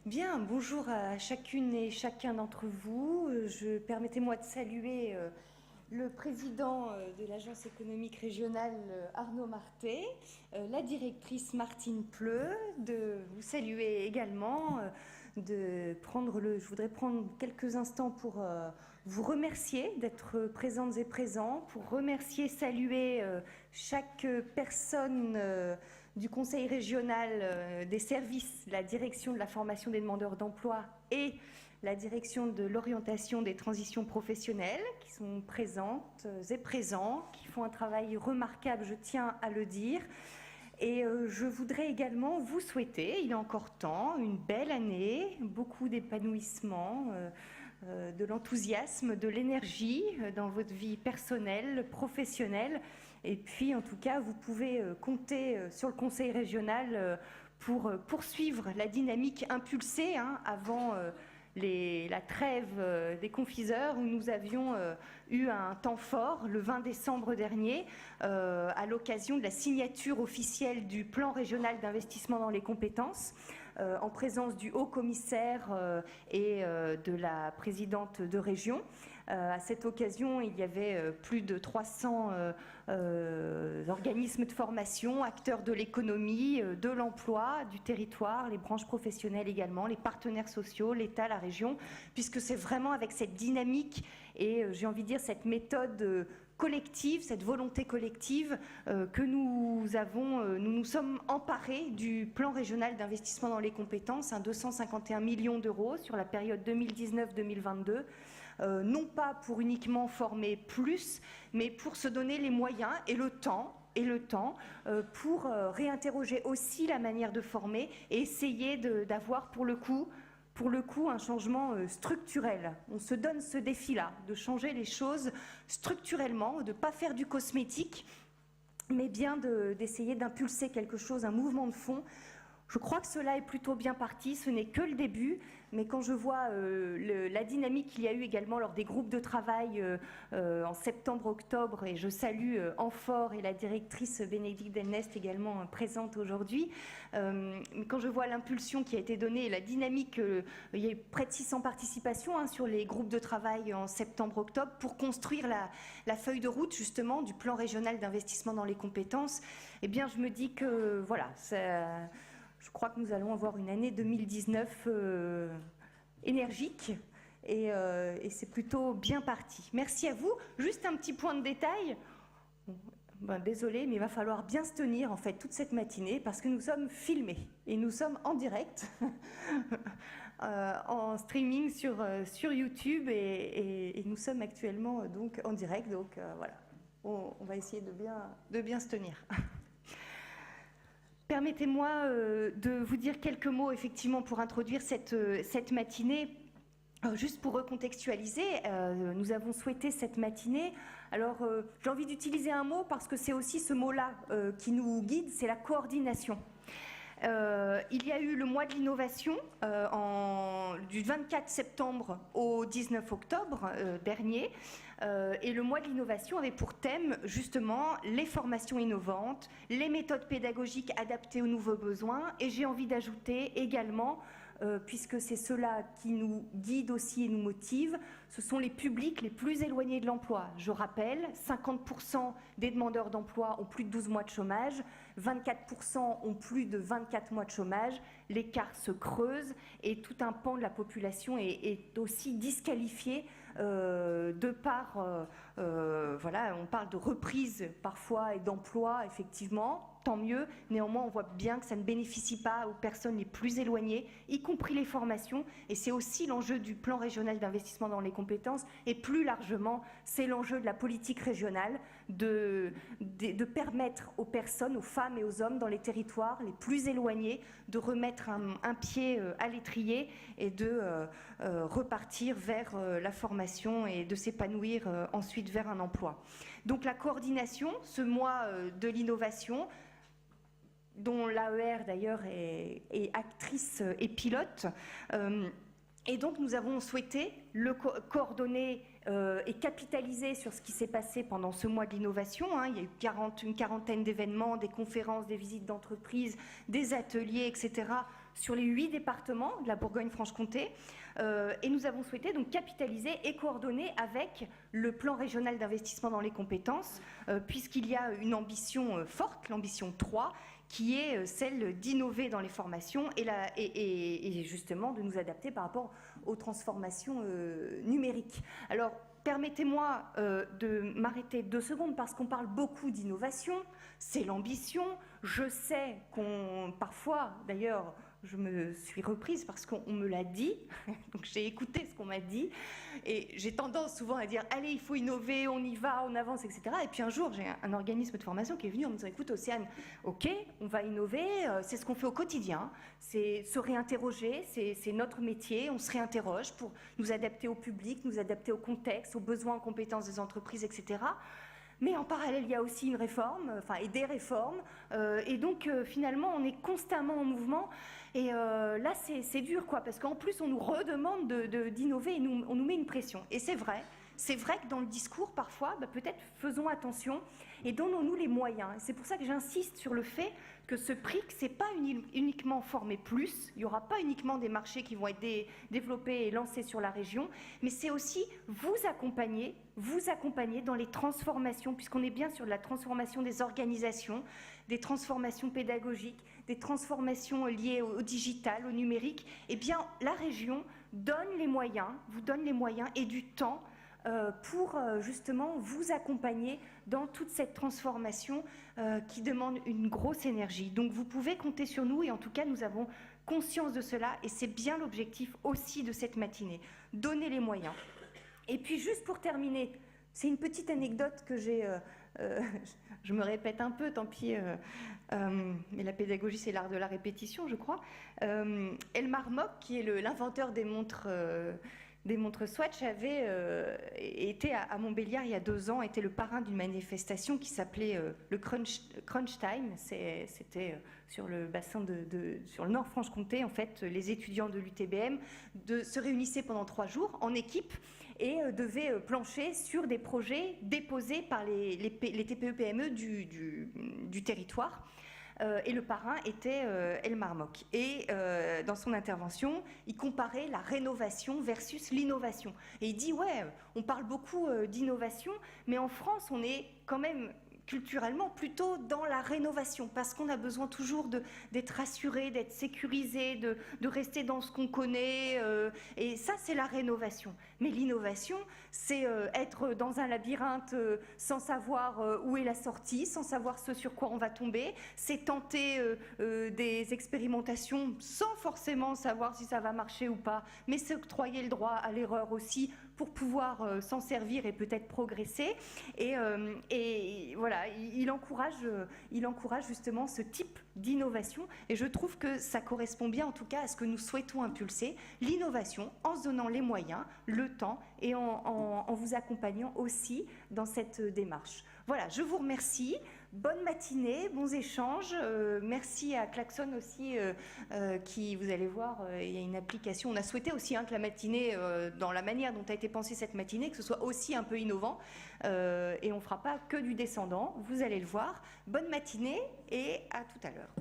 Bien, bonjour à chacune et chacun d'entre vous. Permettez-moi de saluer le président de l'Agence économique régionale Arnaud Marté, la directrice Martine Pleu, de vous saluer également, je voudrais prendre quelques instants pour vous remercier d'être présentes et présents, pour remercier, saluer chaque personne du Conseil régional des services, la direction de la formation des demandeurs d'emploi et la direction de l'orientation des transitions professionnelles qui sont présentes et présents, qui font un travail remarquable, je tiens à le dire. Et je voudrais également vous souhaiter, il est encore temps, une belle année, beaucoup d'épanouissement, de l'enthousiasme, de l'énergie dans votre vie personnelle, professionnelle. Et puis, en tout cas, vous pouvez compter sur le Conseil régional pour poursuivre la dynamique impulsée avant la trêve des confiseurs où nous avions eu un temps fort le 20 décembre dernier à l'occasion de la signature officielle du plan régional d'investissement dans les compétences en présence du haut commissaire et de la présidente de région. À cette occasion, il y avait plus de 300 organismes de formation, acteurs de l'économie, de l'emploi, du territoire, les branches professionnelles également, les partenaires sociaux, l'État, la région, puisque c'est vraiment avec cette dynamique et j'ai envie de dire cette méthode collective, cette volonté collective que nous nous sommes emparés du plan régional d'investissement dans les compétences, 251 millions d'euros sur la période 2019-2022. Non pas pour uniquement former plus, mais pour se donner les moyens et le temps pour réinterroger aussi la manière de former et essayer d'avoir pour le coup un changement structurel. On se donne ce défi-là, de changer les choses structurellement, de ne pas faire du cosmétique, mais bien d'essayer d'impulser quelque chose, un mouvement de fond. Je crois que cela est plutôt bien parti, ce n'est que le début, mais quand je vois la dynamique qu'il y a eu également lors des groupes de travail en septembre-octobre, et je salue Amphore et la directrice Bénédicte Delnest également présente aujourd'hui, mais quand je vois l'impulsion qui a été donnée et la dynamique, il y a eu près de 600 participations sur les groupes de travail en septembre-octobre pour construire la feuille de route justement du plan régional d'investissement dans les compétences, eh bien je me dis que voilà, je crois que nous allons avoir une année 2019 énergique et c'est plutôt bien parti. Merci à vous. Juste un petit point de détail. Désolé, mais il va falloir bien se tenir en fait toute cette matinée parce que nous sommes filmés et nous sommes en direct en streaming sur YouTube et nous sommes actuellement donc en direct. Donc voilà, on va essayer de bien se tenir. Permettez-moi de vous dire quelques mots effectivement pour introduire cette matinée. Juste pour recontextualiser, nous avons souhaité cette matinée. Alors j'ai envie d'utiliser un mot parce que c'est aussi ce mot-là qui nous guide, c'est la coordination. Il y a eu le mois de l'innovation du 24 septembre au 19 octobre dernier. Et le mois de l'innovation avait pour thème justement les formations innovantes, les méthodes pédagogiques adaptées aux nouveaux besoins. Et j'ai envie d'ajouter également, puisque c'est cela qui nous guide aussi et nous motive, ce sont les publics les plus éloignés de l'emploi. Je rappelle, 50% des demandeurs d'emploi ont plus de 12 mois de chômage, 24% ont plus de 24 mois de chômage, l'écart se creuse et tout un pan de la population est aussi disqualifié de par, voilà, on parle de reprise parfois et d'emploi, effectivement, tant mieux. Néanmoins, on voit bien que ça ne bénéficie pas aux personnes les plus éloignées, y compris les formations. Et c'est aussi l'enjeu du plan régional d'investissement dans les compétences. Et plus largement, c'est l'enjeu de la politique régionale de permettre aux personnes, aux femmes et aux hommes dans les territoires les plus éloignés de remettre un pied à l'étrier et de repartir vers la formation et de s'épanouir ensuite vers un emploi. Donc la coordination, ce mois de l'innovation, dont l'AER d'ailleurs est actrice et pilote. Et donc nous avons souhaité le coordonner et capitaliser sur ce qui s'est passé pendant ce mois de l'innovation. Il y a eu une quarantaine d'événements, des conférences, des visites d'entreprise, des ateliers, etc., sur les 8 départements de la Bourgogne-Franche-Comté. Et nous avons souhaité donc capitaliser et coordonner avec le plan régional d'investissement dans les compétences, puisqu'il y a une ambition forte, l'ambition 3, qui est celle d'innover dans les formations et justement de nous adapter par rapport aux transformations numériques. Alors, permettez-moi de m'arrêter 2 secondes parce qu'on parle beaucoup d'innovation, c'est l'ambition. Je sais qu'on, parfois, d'ailleurs, je me suis reprise parce qu'on me l'a dit, donc j'ai écouté ce qu'on m'a dit, et j'ai tendance souvent à dire « Allez, il faut innover, on y va, on avance, etc. » Et puis un jour, j'ai un organisme de formation qui est venu en me disant « Écoute, Océane, ok, on va innover, c'est ce qu'on fait au quotidien, c'est se réinterroger, c'est notre métier, on se réinterroge pour nous adapter au public, nous adapter au contexte, aux besoins, aux compétences des entreprises, etc. » Mais en parallèle, il y a aussi une réforme, et des réformes. Et donc, finalement, on est constamment en mouvement. Et là, c'est dur, quoi, parce qu'en plus, on nous redemande d'innover et on nous met une pression. Et c'est vrai que dans le discours, parfois, peut-être faisons attention et donnons-nous les moyens. C'est pour ça que j'insiste sur le fait que ce PRIC, c'est pas uniquement former plus, il n'y aura pas uniquement des marchés qui vont être développés et lancés sur la région, mais c'est aussi vous accompagner dans les transformations, puisqu'on est bien sur la transformation des organisations, des transformations pédagogiques, des transformations liées au digital, au numérique. Eh bien, la région vous donne les moyens et du temps pour justement vous accompagner dans toute cette transformation qui demande une grosse énergie. Donc vous pouvez compter sur nous et en tout cas nous avons conscience de cela et c'est bien l'objectif aussi de cette matinée, donner les moyens. Et puis juste pour terminer, c'est une petite anecdote que j'ai, je me répète un peu, tant pis, mais la pédagogie c'est l'art de la répétition je crois. Elmar Mock, qui est l'inventeur des montres Swatch, avait été à Montbéliard il y a 2 ans, était le parrain d'une manifestation qui s'appelait le Crunch Time. C'était sur le bassin sur le Nord-Franche-Comté. En fait, les étudiants de l'UTBM se réunissaient pendant 3 jours en équipe et devaient plancher sur des projets déposés par les TPE-PME du territoire. Et le parrain était Elmar Mock. Et dans son intervention, il comparait la rénovation versus l'innovation. Et il dit, ouais, on parle beaucoup d'innovation, mais en France, on est quand même culturellement plutôt dans la rénovation, parce qu'on a besoin toujours d'être rassuré, d'être sécurisé, de rester dans ce qu'on connaît, et ça c'est la rénovation. Mais l'innovation, c'est être dans un labyrinthe sans savoir où est la sortie, sans savoir ce sur quoi on va tomber, c'est tenter des expérimentations sans forcément savoir si ça va marcher ou pas, mais s'octroyer le droit à l'erreur aussi pour pouvoir s'en servir et peut-être progresser. Et voilà, il encourage justement ce type d'innovation et je trouve que ça correspond bien en tout cas à ce que nous souhaitons impulser, l'innovation en se donnant les moyens, le temps et en vous accompagnant aussi dans cette démarche. Voilà, je vous remercie. Bonne matinée, bons échanges. Merci à Klaxon aussi, qui, vous allez voir, il y a une application. On a souhaité aussi que la matinée, dans la manière dont a été pensée cette matinée, que ce soit aussi un peu innovant. Et on ne fera pas que du descendant, vous allez le voir. Bonne matinée et à tout à l'heure.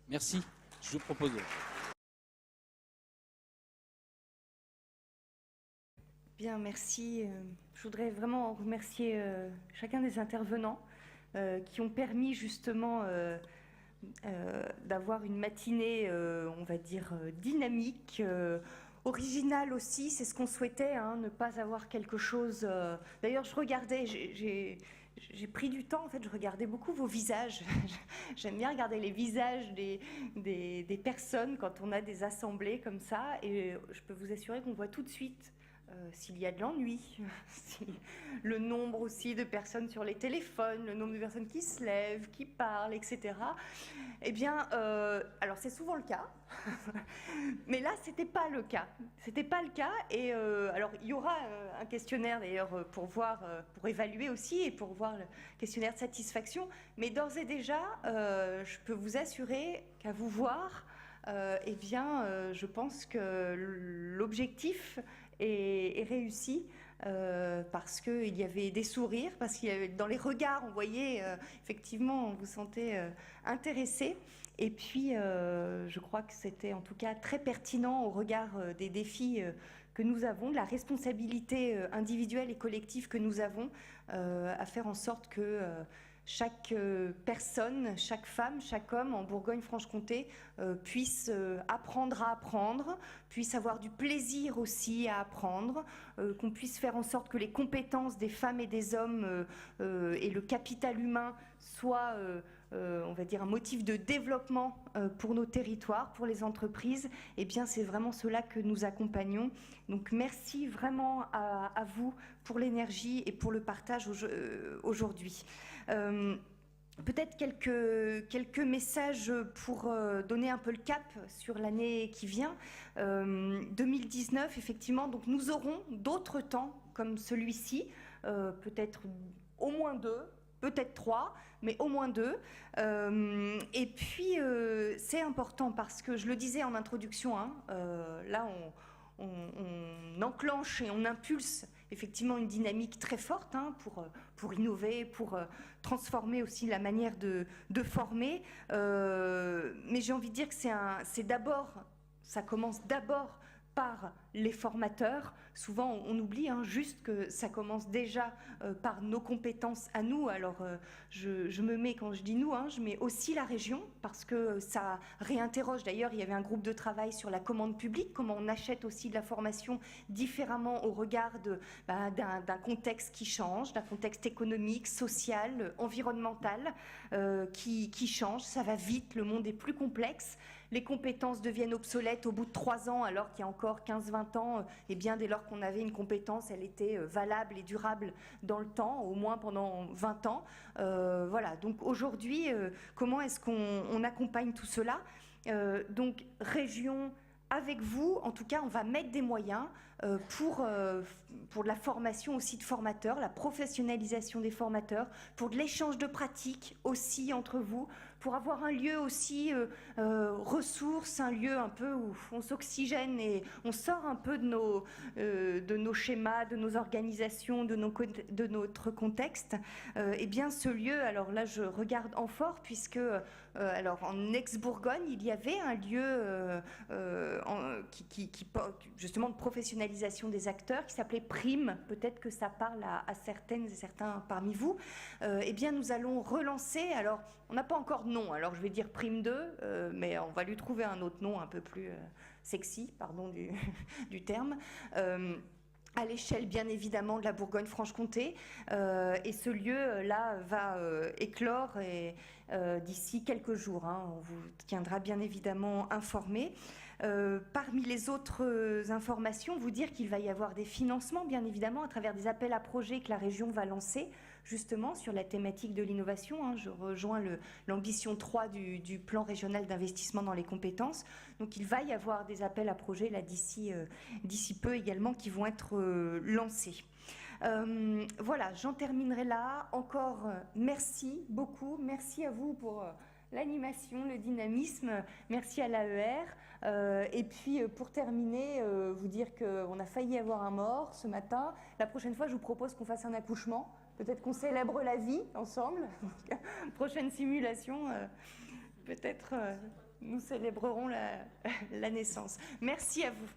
Merci. Je vous propose... Bien, merci. Je voudrais vraiment remercier chacun des intervenants qui ont permis justement d'avoir une matinée, on va dire, dynamique, originale aussi. C'est ce qu'on souhaitait, hein, ne pas avoir quelque chose... D'ailleurs, je regardais, j'ai pris du temps, en fait, je regardais beaucoup vos visages. J'aime bien regarder les visages des personnes quand on a des assemblées comme ça. Et je peux vous assurer qu'on voit tout de suite s'il y a de l'ennui, le nombre aussi de personnes sur les téléphones, le nombre de personnes qui se lèvent, qui parlent, etc. Eh bien, alors c'est souvent le cas, mais là, c'était pas le cas. C'était pas le cas. Et alors, il y aura un questionnaire d'ailleurs pour évaluer aussi et pour voir le questionnaire de satisfaction. Mais d'ores et déjà, je peux vous assurer qu'à vous voir, eh bien, je pense que l'objectif est réussi parce qu'il y avait des sourires, parce qu'il y avait, dans les regards, on voyait effectivement, on vous sentait intéressé. Et puis, je crois que c'était en tout cas très pertinent au regard des défis que nous avons, de la responsabilité individuelle et collective que nous avons, à faire en sorte que chaque personne, chaque femme, chaque homme en Bourgogne-Franche-Comté puisse apprendre à apprendre, puisse avoir du plaisir aussi à apprendre, qu'on puisse faire en sorte que les compétences des femmes et des hommes et le capital humain soient on va dire un motif de développement pour nos territoires, pour les entreprises. Eh bien, c'est vraiment cela que nous accompagnons. Donc, merci vraiment à vous pour l'énergie et pour le partage aujourd'hui. Peut-être quelques messages pour donner un peu le cap sur l'année qui vient. 2019, effectivement, donc nous aurons d'autres temps comme celui-ci, peut-être au moins 2, peut-être 3, mais au moins 2. Et puis, c'est important parce que, je le disais en introduction, hein, là, on enclenche et on impulse effectivement une dynamique très forte hein, pour innover, pour transformer aussi la manière de former. Mais j'ai envie de dire que c'est d'abord, ça commence d'abord par les formateurs. Souvent, on oublie hein, juste que ça commence déjà par nos compétences à nous. Alors, je me mets, quand je dis nous, hein, je mets aussi la région, parce que ça réinterroge. D'ailleurs, il y avait un groupe de travail sur la commande publique, comment on achète aussi de la formation différemment au regard d'un contexte qui change, d'un contexte économique, social, environnemental qui change. Ça va vite, le monde est plus complexe. Les compétences deviennent obsolètes au bout de 3 ans, alors qu'il y a encore 15-20 ans, et bien dès lors qu'on avait une compétence, elle était valable et durable dans le temps, au moins pendant 20 ans. Voilà, donc aujourd'hui, comment est-ce qu'on accompagne tout cela ? Donc, région, avec vous, en tout cas, on va mettre des moyens pour la formation aussi de formateurs, la professionnalisation des formateurs, pour de l'échange de pratiques aussi entre vous, pour avoir un lieu aussi ressources, un lieu un peu où on s'oxygène et on sort un peu de nos schémas, de nos organisations, de notre contexte. Eh bien, ce lieu, alors là, je regarde Amfort, puisque alors en ex-Bourgogne, il y avait un lieu justement de professionnalisation des acteurs qui s'appelait Prime. Peut-être que ça parle à certaines et certains parmi vous. Eh bien, nous allons relancer. Alors, on n'a pas encore de nom. Alors, je vais dire Prime 2, mais on va lui trouver un autre nom un peu plus sexy, pardon du terme. À l'échelle, bien évidemment, de la Bourgogne-Franche-Comté. Et ce lieu-là va éclore d'ici quelques jours. Hein. On vous tiendra bien évidemment informé. Parmi les autres informations, vous dire qu'il va y avoir des financements, bien évidemment, à travers des appels à projets que la région va lancer, justement, sur la thématique de l'innovation. Hein. Je rejoins l'ambition 3 du plan régional d'investissement dans les compétences. Donc, il va y avoir des appels à projets, là, d'ici peu également, qui vont être lancés. Voilà, j'en terminerai là. Encore merci beaucoup. Merci à vous pour l'animation, le dynamisme. Merci à l'AER. Et puis, pour terminer, vous dire qu'on a failli avoir un mort ce matin. La prochaine fois, je vous propose qu'on fasse un accouchement. Peut-être qu'on célèbre la vie ensemble. Prochaine simulation, peut-être nous célébrerons la naissance. Merci à vous.